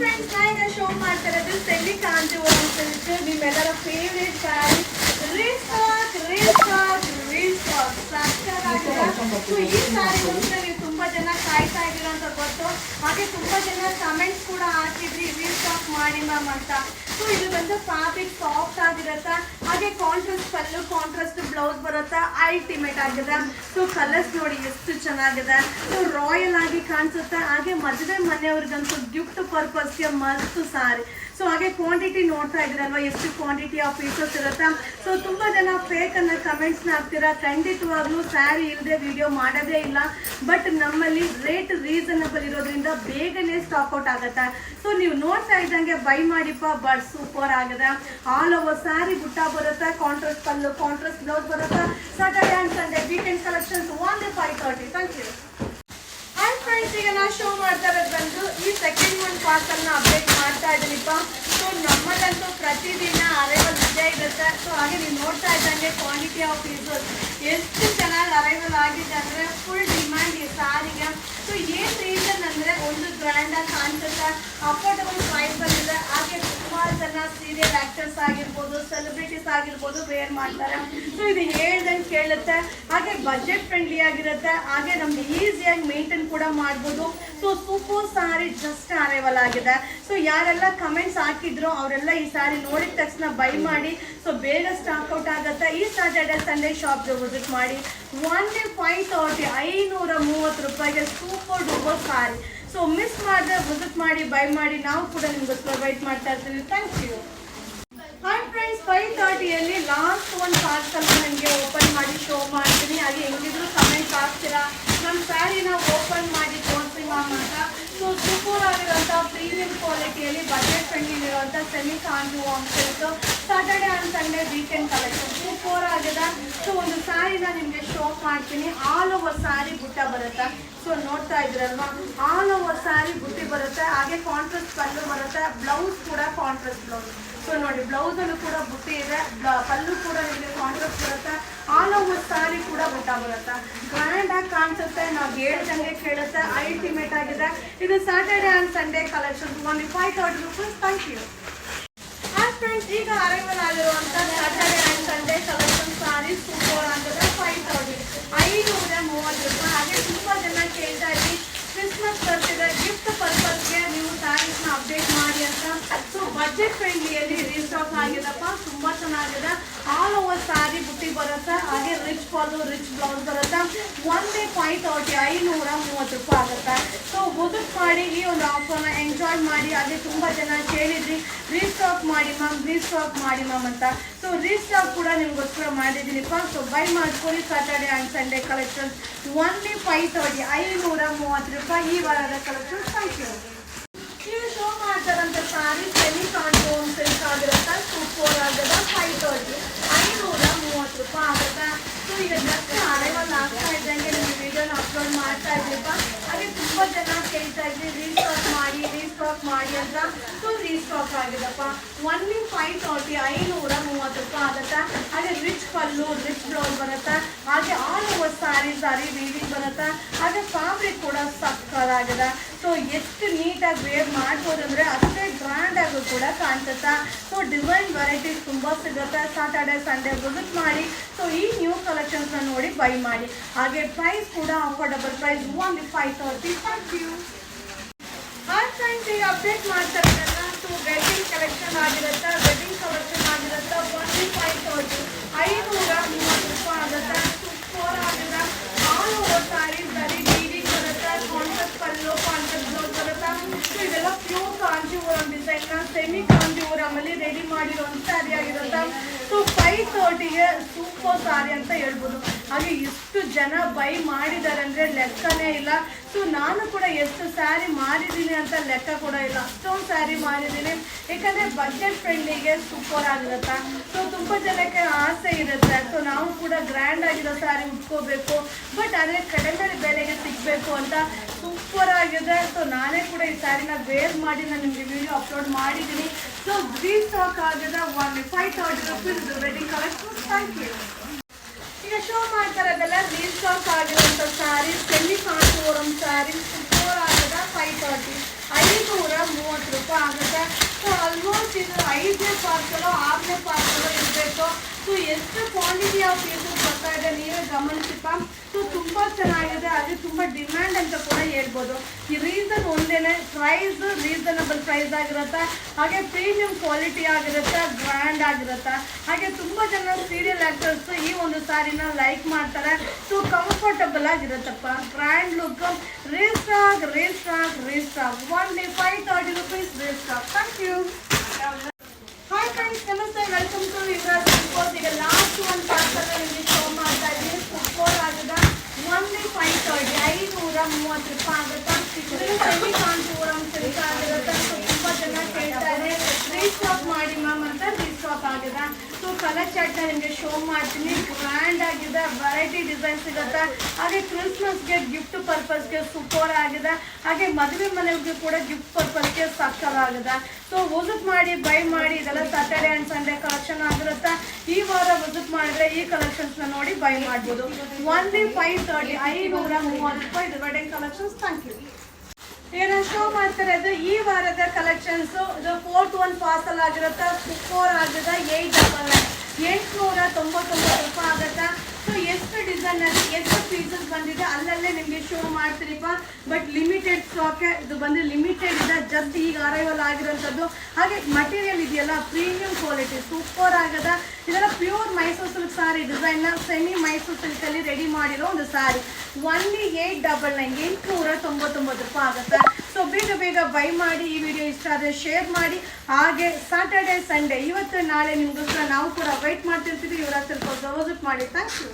Friends, ಈಗ show ಮಾಡ್ತಾ ಇರೋದು ಸೆಮಿ ಕಾಂಜೀವರಂ ಸಿಲ್ಕ್, ನಿಮ್ಮೆಲ್ಲರ ಫೇವರೇಟ್ ಸ್ಯಾರಿ. ರೀಸ್ಟಾಕ್ ಸಕ್ಕತ್ತಾಗಿದೆ. ಸೊ ಈ ಸ್ಯಾರಿಗೋಸ್ಕರ ನೀವು ತುಂಬಾ ಜನ ಕಾಯ್ತಾ ಇದ್ದೀರಾ ಅಂತ ಗೊತ್ತು. ಹಾಗೆ ತುಂಬಾ ಜನ ಕಮೆಂಟ್ಸ್ ಕೂಡ ಹಾಕಿದ್ರಿ ರೀಸ್ಟಾಕ್ ಮಾಡಿ ಮ್ಯಾಮ್ ಅಂತ. ಸೊ ಇದು ಬಂದು ಫ್ಯಾಬ್ರಿಕ್ ಸಾಫ್ಟ್ ಆಗಿರುತ್ತೆ. ಹಾಗೆ ಕಾಂಟ್ರಾಸ್ಟ್ ಪಲ್ಲು, ಕಾಂಟ್ರಾಸ್ಟ್ ಬ್ಲೌಸ್ ಬರುತ್ತೆ. ಅಲ್ಟಿಮೇಟ್ ಆಗಿದೆ. ಸೊ ಕಲರ್ಸ್ ನೋಡಿ ಎಷ್ಟು ಚೆನ್ನಾಗಿದೆ. ಸೊ ರಾಯಲ್ ಆಗಿ ಕಾಣಿಸುತ್ತೆ. ಹಾಗೆ ಮದುವೆ ಮನೆಯವ್ರಿಗಂತೂ ಗಿಫ್ಟ್ ಪರ್ಪಸ್ಗೆ ಮಸ್ತ್ ಸಾರಿ. ಸೊ ಹಾಗೆ ಕ್ವಾಂಟಿಟಿ ನೋಡ್ತಾ ಇದ್ರಲ್ವಾ ಎಷ್ಟು ಕ್ವಾಂಟಿಟಿ ಆಫ್ ಪೀಸಸ್ ಇರುತ್ತೆ. ಸೊ ತುಂಬಾ ಜನ ಫೇಕ್ ಅನ್ನ ಕಮೆಂಟ್ಸ್ ನ ಹಾಕ್ತೀರಾ. ಖಂಡಿತವಾಗ್ಲೂ ಸ್ಯಾರಿ ಇಲ್ಲದೆ ವಿಡಿಯೋ ಮಾಡೋದೇ ಇಲ್ಲ. ಬಟ್ ನಮ್ಮಲ್ಲಿ ರೇಟ್ ರೀಸನಬಲ್ ಇರೋದ್ರಿಂದ ಬೇಗನೆ ಸ್ಟಾಕ್ ಔಟ್ ಆಗುತ್ತೆ. ಸೊ ನೀವು ನೋಡ್ತಾ ಇದ್ದಂಗೆ ಬೈ ಮಾಡಿಪ್ಪ, ಬಟ್ ಸೂಪರ್ ಆಗಿದೆ. ಆಲ್ ಓವರ್ ಸ್ಯಾರಿ ಬುಟ್ಟ ಬರುತ್ತೆ. ಕಾಂಟ್ರಾಸ್ಟ್ ಪಲ್ಲು, ಕಾಂಟ್ರಾಸ್ಟ್ ಬ್ಲೌಸ್ ಬರುತ್ತೆ. Saturday and Sunday weekend collections only 5:30. Thank you. Friends, ಈಗ ನಾ ಶೋ ಮಾಡ್ತಾ ಇರೋದು ಬಂದು ಈ ಸೆಕೆಂಡ್ ಒನ್ ಪಾರ್ಸಲ್ ನ ಅಪ್ಡೇಟ್ ಮಾಡ್ತಾ ಇದ್ದೀನಿಪ್ಪ. ಸೊ ನಮ್ಮಲ್ಲಂತೂ ಪ್ರತಿದಿನ ಅರೈವಲ್ ಇದ್ದೇ ಇರುತ್ತೆ. ಸೊ ಹಾಗೆ ನೀವು ನೋಡ್ತಾ ಇದ್ದಂಗೆ ಕ್ವಾಂಟಿಟಿ ಆಫ್ ಪೀಸಸ್ ಎಷ್ಟು ಚೆನ್ನಾಗಿ ಅರೈವಲ್ ಆಗಿದೆ ಅಂದ್ರೆ ಫುಲ್ ಡಿಮ್ಯಾಂಡ್ ಈ ಸಾರಿಗೆ. ಸೊ ಏನ್ ರೀಸನ್ ಅಂದ್ರೆ ಒಂದು ಗ್ರ್ಯಾಂಡ್ ಆಗಿ ಕಾಣಿಸುತ್ತೆ, ಅಫೋರ್ಡಬಲ್ ಪ್ರೈಸ್ ಇದೆ. ಹಾಗೆ ಸುಮಾರು ಜನ ಸೀರಿಯಲ್ ಆಕ್ಟರ್ಸ್ ಆಗಿರ್ಬೋದು, ಸೆಲೆಬ್ರಿಟೀಸ್ ಆಗಿರ್ಬೋದು ವೇರ್ ಮಾಡ್ತಾರೆ. ಸೊ ಇದು ಹೇಳ್ದಂಗೆ ಕೇಳುತ್ತೆ. ಹಾಗೆ ಬಜೆಟ್ ಫ್ರೆಂಡ್ಲಿ ಆಗಿರುತ್ತೆ. ಹಾಗೆ ನಮ್ಗೆ ಈಸಿಯಾಗಿ ಮೇಂಟೈನ್ ಕೂಡ ಮಾಡ್ಬೋದು. ಸೊ ಸೂಪರ್ ಸಾರಿ ಜಸ್ಟ್ ಅರೈವಲ್ ಆಗಿದೆ. ಸೊ ಯಾರೆಲ್ಲ ಕಮೆಂಟ್ಸ್ ಹಾಕಿದ್ರು ಅವರೆಲ್ಲ ಈ ಸಾರಿ ನೋಡಿದ ತಕ್ಷಣ ಬೈ ಮಾಡಿ. ಸೊ ಬೇಗ ಸ್ಟಾಕ್ ಔಟ್ ಆಗುತ್ತೆ. ಈ ಸ್ಯಾಟರ್ಡೆ ಸಂಡೇ ಶಾಪ್ಗೆ ವಿಸಿಟ್ ಮಾಡಿ. ಒನ್ಲಿ 530 530 ರೂಪಾಯಿಗೆ super duper sari. So miss ಮಾಡದೆ ವಿಸಿಟ್ ಮಾಡಿ, ಬೈ ಮಾಡಿ. ನಾವು ಕೂಡ ನಿಮ್ಗೋಸ್ಕರ ವೈಟ್ ಮಾಡ್ತಾ ಇರ್ತೀವಿ. Thank you. Hi friends, 5:30 last ಒಂದು ಪಾರ್ಸಲ್ ನನಗೆ ಓಪನ್ ಮಾಡಿ ಶೋ ಮಾಡ್ತೀನಿ. ಹಾಗೆ ಹೆಂಗಿದ್ರು ಕಮೆಂಟ್ಸ್ ಹಾಕ್ತೀರಾ ನಮ್ಮ ಸ್ಯಾರಿನ ಓಪನ್ ಮಾಡಿ ತೋರಿಸಿ ಮ್ಯಾಮ್ ಅಂತ. ಸೊ ಸೂಪರ್ ಆಗಿರೋಂಥ ಪ್ರೀಮಿಯಂ ಕ್ವಾಲಿಟಿಯಲ್ಲಿ ಬಜೆಟ್ ಫ್ರೆಂಡ್ಲಿ ಇರುವಂಥ semi Kanjeevaram silk Saturday and Sunday weekend collection super ಆಗಿದೆ. ಸೊ ಒಂದು ಸ್ಯಾರಿನ ನಿಮಗೆ ಶೋ ಮಾಡ್ತೀನಿ. ಆಲ್ ಓವರ್ ಸ್ಯಾರಿ ಬುಟ್ಟ ಬರುತ್ತೆ. ಸೊ ನೋಡ್ತಾ ಇದ್ರಲ್ವಾ, ಆಲ್ ಓವರ್ ಸ್ಯಾರಿ ಬುಟ್ಟಿ ಬರುತ್ತೆ. ಹಾಗೆ ಕಾಂಟ್ರಾಸ್ಟ್ ಪಲ್ಲು ಬರುತ್ತೆ. ಬ್ಲೌಸ್ ಕೂಡ ಕಾಂಟ್ರಾಸ್ಟ್ ಬ್ಲೌಸ್. ಸೊ ನೋಡಿ, ಬ್ಲೌಸ್ ಅಲ್ಲೂ ಕೂಡ ಬುಟ್ಟಿ ಇದೆ. ಪಲ್ಲು ಕೂಡ ನಿಮಗೆ ಕಾಂಟ್ರಾಸ್ಟ್ ಬರುತ್ತೆ. ಆಲ್ ಓವರ್ ಸ್ಯಾರಿ ಕೂಡ ಬುಟ್ಟ ಬರುತ್ತೆ. ಗ್ರ್ಯಾಂಡ್ ಆಗಿ ಕಾಣಿಸುತ್ತೆ. ನಾವು ಹೇಳ್ದಂಗೆ ಕೇಳುತ್ತೆ. ಅಲ್ಟಿಮೇಟ್ ಆಗಿದೆ. ಇದು Saturday and Sunday collection only 530 rupees. Thank you. Friends, ಈಗ ಅರೈವಲ್ ಆಗಿರುವಂಥ Saturday and Sunday collection sari super ಆಗಿದೆ. 530 530 ರೂಪಾಯಿ. ಹಾಗೆ ತುಂಬ ಜನ ಕೇಳ್ತಾ ಇದ್ವಿ ಕ್ರಿಸ್ಮಸ್ ಬರ್ತಿದೆ, ಗಿಫ್ಟ್ ಪರ್ಪಸ್ಗೆ ನೀವು ಸ್ಯಾರೀಸ್ನ ಅಪ್ಡೇಟ್ ಮಾಡಿ ಅಂತ. ಸೊ ಬಜೆಟ್ ಫ್ರೆಂಡ್ಲಿಯಲ್ಲಿ ರೀಸ್ಟಾಕ್ ಆಗಿದೆಪ್ಪ. ತುಂಬ ಚೆನ್ನಾಗಿದೆ. ಆಲ್ ಓವರ್ ಸ್ಯಾರಿ ಬುಟ್ಟಿ ಬರುತ್ತೆ. ಹಾಗೆ ರಿಚ್ ಪಲ್ಲು, ರಿಚ್ ಬ್ಲೌಸ್ ಬರುತ್ತೆ. ಒನ್ಲಿ 530 530 ರೂಪಾಯಿ ಆಗುತ್ತೆ. ಸೊ ವಿಸಿಟ್ ಮಾಡಿ, ಈ ಒಂದು ಆಫರ್ನ ಎಂಜಾಯ್ ಮಾಡಿ. ಹಾಗೆ ತುಂಬ ಜನ ಕೇಳಿದ್ರಿ ರೀಸ್ಟಾಕ್ ಮಾಡಿ ಮ್ಯಾಮ್, ರೀಸ್ಟಾಕ್ ಮಾಡಿ ಮ್ಯಾಮ್ ಅಂತ. ಸೊ ರೀಸ್ಟಾಕ್ ಕೂಡ ನಿಮ್ಗೋಸ್ಕರ ಮಾಡಿದ್ದೀನಿಪ್ಪ. ಸೊ ಬೈ ಮಾಡ್ಕೊಳ್ಳಿ. Saturday and Sunday collection only 530 530 ರೂಪಾಯಿ ಈ ವಾರದ ಕಲೆಕ್ಷನ್. Thank you. ನೀವು ಶೋ ಮಾಡ್ತಾರಂತ ಸಾರಿ ಸೆಮಿ ಕಾಂಜೀವರಂ ಸಿಲ್ಕ್ ಆಗಿರುತ್ತೆ. ಸೂಪರ್ ಆಗಿದೆ. 530 530 ರೂಪಾಯಿ ಆಗುತ್ತೆ. ಸೊ ಈಗ ಜಸ್ಟ್ ಅರೈವಲ್ ಆಗ್ತಾ ಇದ್ದಂಗೆ ನಿಮಗೆ ವಿಡಿಯೋನ ಅಪ್ಲೋಡ್ ಮಾಡ್ತಾ ಇದ್ದೀಪ. ಹಾಗೆ ತುಂಬ ಜನ ಕೇಳ್ತಾ ಇದ್ವಿ ರೀಸ್ಟಾಕ್ ಮಾಡಿ, ರೀಸ್ಟಾಕ್ ಮಾಡಿ ಅಂತ. So restock ಆಗಿದೆಪ್ಪ. ಒನ್ಲಿ 530 530 ರೂಪಾಯಿ ಆಗುತ್ತೆ. ಹಾಗೆ ರಿಚ್ ಪಲ್ಲು, ರಿಚ್ ಬ್ಲೌಸ್ ಬರುತ್ತೆ. ಹಾಗೆ ಆಲ್ ಓವರ್ ಸ್ಯಾರಿ ವೀವಿಂಗ್ ಬರುತ್ತೆ. ಹಾಗೆ ಫ್ಯಾಬ್ರಿಕ್ ಕೂಡ ಸಕ್ಕತ್ತಾಗಿದೆ. ಸೊ ಎಷ್ಟು ನೀಟಾಗಿ ವೇರ್ ಮಾಡ್ಬೋದು ಅಂದರೆ ಅಷ್ಟೇ ಗ್ರ್ಯಾಂಡ್ ಆಗೂ ಕೂಡ ಕಾಣಿಸುತ್ತೆ. ಸೊ ಡಿಸೈನ್ ವೆರೈಟೀಸ್ ತುಂಬ ಸಿಗುತ್ತೆ. ಸ್ಯಾಟರ್ಡೆ ಸಂಡೇ ವಿಸಿಟ್ ಮಾಡಿ. ಸೊ ಈ ನ್ಯೂ ಕಲೆಕ್ಷನ್ಸ್ನ ನೋಡಿ ಬೈ ಮಾಡಿ. ಹಾಗೆ ಪ್ರೈಸ್ ಕೂಡ affordable price only 530. Thank you. Hi friends, ಈಗ ಅಪ್ಡೇಟ್ ಮಾಡ್ತಾ ಇದ್ದಲ್ಲ. ಸೊ ವೆಡ್ಡಿಂಗ್ ಕಲೆಕ್ಷನ್ ಆಗಿರುತ್ತೆ. ವೆಡ್ಡಿಂಗ್ ಕಲೆಕ್ಷನ್ ಆಗಿರುತ್ತೆ. ಓನ್ಲಿ 530 530 ರೂಪಾಯಿ ಆಗುತ್ತೆ. ಸೂಪರ್ ಆಗಿದೆ. ಆಲ್ ಓವರ್ ಸ್ಯಾರಿ ವೀವಿಂಗ್ ಬರುತ್ತೆ. ಕಾಂಟ್ರಾಸ್ಟ್ ಪಲ್ಲು, ಕಾಂಟ್ರಾಸ್ಟ್ ಬ್ಲೌಸ್ ಬರುತ್ತೆ. ಸೊ ಇದೆಲ್ಲ ಪ್ಯೂರ್ ಕಾಂಜೀವರಂ ಡಿಸೈನ್ನ ಸೆಮಿ ಕಾಂಜೀವರಂ ಅಲ್ಲಿ ರೆಡಿ ಮಾಡಿರುವಂಥ ಸ್ಯಾರಿ ಆಗಿರುತ್ತೆ. ಸೊ 530ಗೆ ಸೂಪರ್ ಸ್ಯಾರಿ ಅಂತ ಹೇಳ್ಬೋದು. ಹಾಗೆ ಎಷ್ಟು ಜನ ಬೈ ಮಾಡಿದ್ದಾರೆ ಅಂದರೆ ಲೆಕ್ಕನೇ ಇಲ್ಲ. ಸೊ ನಾನು ಕೂಡ ಎಷ್ಟು ಸ್ಯಾರಿ ಮಾರಿದ್ದೀನಿ ಅಂತ ಲೆಕ್ಕ ಕೂಡ ಇಲ್ಲ. ಅಷ್ಟೊಂದು ಸ್ಯಾರಿ ಮಾರಿದ್ದೀನಿ. ಯಾಕಂದರೆ ಬಜೆಟ್ ಫ್ರೆಂಡ್ಲಿಗೆ ಸೂಪರ್ ಆಗಿರುತ್ತೆ. ಸೊ ತುಂಬ ಜನಕ್ಕೆ ಆಸೆ ಇರುತ್ತೆ. ಸೊ ನಾವು ಕೂಡ ಗ್ರ್ಯಾಂಡ್ ಆಗಿರೋ ಸ್ಯಾರಿ ಉಟ್ಕೋಬೇಕು, ಬಟ್ ಅದೇ ಕಡಿಮೆ ಬೆಲೆಗೆ ಸಿಗಬೇಕು ಅಂತ. ಸೂಪರ್ ಆಗಿದೆ. ಸೊ ನಾನೇ ಕೂಡ ಈ ಸ್ಯಾರಿನ ವೇರ್ ಮಾಡಿ ನಾನು ನಿಮಗೆ ವಿಡಿಯೋ ಅಪ್ಲೋಡ್ ಮಾಡಿದ್ದೀನಿ. ಸೊ ರೀಸ್ಟಾಕ್ ಆಗಿದೆ. Only 530 rupees wedding collection. Thank you. ಈಗ ಶೋ ಮಾಡ್ತಾ ಇರೋದೆಲ್ಲ ರೀಸ್ಟಾಕ್ ಆಗಿರುವಂಥ ಸ್ಯಾರಿ ಸೆಮಿ ಕಾಂಜೀವರಂ ಸ್ಯಾರಿ ಸೂಪರ್ ಆಗಿದೆ. 530 530 ರೂಪಾಯಿ ಆಗುತ್ತೆ. ಸೊ ಆಲ್ಮೋಸ್ಟ್ ಇದು 5ನೇ ಪಾರ್ಸಲು 6ನೇ ಪಾರ್ಸಲು ಇರಬೇಕು. ಸೊ ಎಷ್ಟು ಕ್ವಾಂಟಿಟಿ ಆಫ್ ಪೀಸಸ್ ಬರ್ತಾ ಇದೆ ನೀವೇ ಗಮನಿಸಿಪ್ಪ. ಸೊ ತುಂಬ ಚೆನ್ನಾಗಿದೆ, ಅದು ತುಂಬ ಡಿಮ್ಯಾಂಡ್ ಅಂತ ಕೂಡ ಹೇಳ್ಬೋದು. ಈ ರೀಸನ್ ಒಂದೇನೆ, ಪ್ರೈಸ್ ರೀಸನಬಲ್ ಪ್ರೈಸ್ ಆಗಿರುತ್ತೆ, ಹಾಗೆ ಪ್ರೀಮಿಯಂ ಕ್ವಾಲಿಟಿ ಆಗಿರುತ್ತೆ, ಗ್ರ್ಯಾಂಡ್ ಆಗಿರುತ್ತೆ. ಹಾಗೆ ತುಂಬ ಜನ ಸೀರಿಯಲ್ ಆ್ಯಕ್ಟರ್ಸ್ ಈ ಒಂದು ಸ್ಯಾರಿನ ಲೈಕ್ ಮಾಡ್ತಾರೆ. ಸೊ ಕಂಫರ್ಟಬಲ್ ಆಗಿರುತ್ತಪ್ಪ, grand look. Restock only 530 rupees restock. Thank you. Hi friends, ನಮಸ್ತೆ, ವೆಲ್ಕಮ್ ಟು ಯುವರಾಜ್ ಸಿಲ್ಕ್ಸ್. ಈಗ ಲಾಸ್ಟ್ ಒಂದು ಪಾರ್ಸಲ್ ನಿಮಗೆ ಶೋ ಮಾಡ್ತಾ ಇದ್ದೀನಿ. ಫುಟ್ಬೋಲ್ ಆಗಿದೆ ಓನ್ಲಿ 530, 530 ರೂಪಾಯಿ ಆಗುತ್ತೆ. ಸೆಮಿ ಕಾಂಟೂರಮ್ ಸಿಲ್ಕ್ ಆಗಿರುತ್ತೆ. ಸೊ ತುಂಬ ಜನ ಕೇಳ್ತಾರೆ ರೀಸ್ಟಾಕ್ ಮಾಡಿ ಮ್ಯಾಮ್ ಅಂತ, ರೀಸ್ಟಾಕ್ ಆಗಿದೆ. ಸೊ ಕಲರ್ ಚಾರ್ಟ್ನ ನಿಮಗೆ ಶೋ ಮಾಡ್ತೀನಿ. ಗ್ರ್ಯಾಂಡ್ ಆಗಿದೆ, ವೆರೈಟಿ ಡಿಸೈನ್ ಸಿಗುತ್ತೆ. ಹಾಗೆ ಕ್ರಿಸ್ಮಸ್ಗೆ ಗಿಫ್ಟ್ ಪರ್ಪಸ್ಗೆ ಸೂಪರ್ ಆಗಿದೆ. ಹಾಗೆ ಮದುವೆ ಮನೆಗೆ ಕೂಡ ಗಿಫ್ಟ್ ಪರ್ಪಸ್ಗೆ ಸಕ್ಕತ್ತಾಗಿದೆ. ಸೊ ವಿಸಿಟ್ ಮಾಡಿ, ಬೈ ಮಾಡಿ. ಇದೆಲ್ಲ ಸ್ಯಾಟರ್ಡೆ ಆ್ಯಂಡ್ ಸಂಡೇ ಕಲೆಕ್ಷನ್ ಆಗಿರುತ್ತೆ. ಈ ವಾರ ವಿಸಿಟ್ ಮಾಡಿದ್ರೆ ಈ ಕಲೆಕ್ಷನ್ಸ್ನ ನೋಡಿ ಬೈ ಮಾಡ್ಬೋದು. ಓನ್ಲಿ 530, 530 ರೂಪಾಯಿ ಇದು ವೆಡ್ಡಿಂಗ್ ಕಲೆಕ್ಷನ್ಸ್. Thank you. ಏನೋ ಶೋ ಮಾಡ್ತಾರೆ ಅದು ಈ ವಾರದ ಕಲೆಕ್ಷನ್ಸ್. ಇದು 4 to 1 ಪಾರ್ಸಲ್ ಆಗಿರುತ್ತೆ. 4 ಆಗಿದೆ 899 ರೂಪಾಯಿ ಆಗುತ್ತೆ. ಸೊ ಎಷ್ಟು ಡಿಸೈನ್ ಅಲ್ಲಿ ಎಷ್ಟು ಪೀಸಸ್ ಬಂದಿದೆ ಅಲ್ಲಲ್ಲೇ ನಿಮಗೆ ಶೋ ಮಾಡ್ತೀರಿಪ್ಪ. ಬಟ್ ಲಿಮಿಟೆಡ್ ಸ್ಟಾಕ್ ಇದು ಬಂದು ಲಿಮಿಟೆಡ್ ಇದೆ, ಜಸ್ಟ್ ಈಗ ಅರೈವಲ್ ಆಗಿರೋಂಥದ್ದು. ಹಾಗೆ ಮಟೀರಿಯಲ್ ಇದೆಯಲ್ಲ ಪ್ರೀಮಿಯಂ ಕ್ವಾಲಿಟಿ ಸೂಪರ್ ಆಗದ. ಇದೆಲ್ಲ ಪ್ಯೂರ್ ಮೈಸೂರು ಸಿಲ್ಕ್ ಸಾರಿ ಡಿಸೈನ್ನ ಸೆಮಿ ಮೈಸೂರು ಸಿಲ್ಕಲ್ಲಿ ರೆಡಿ ಮಾಡಿರೋ ಒಂದು ಸಾರಿ. ಓನ್ಲಿ 899, 899 ರೂಪಾಯಿ ಆಗುತ್ತೆ. ಸೊ ಬೇಗ ಬೈ ಮಾಡಿ. ಈ ವಿಡಿಯೋ ಇಷ್ಟ ಆದರೆ ಶೇರ್ ಮಾಡಿ. ಹಾಗೆ ಸ್ಯಾಟರ್ಡೆ ಸಂಡೇ ಇವತ್ತು ನಾಳೆ ನಿಮಗೋಸ್ಕರ ನಾವು ಕೂಡ ವೆಯ್ಟ್ ಮಾಡ್ತಿರ್ತೀವಿ. ಯುವರಾಜ್ ಸಿಲ್ಕ್ಸ್ ವಿಸಿಟ್ ಮಾಡಿ. Thank you.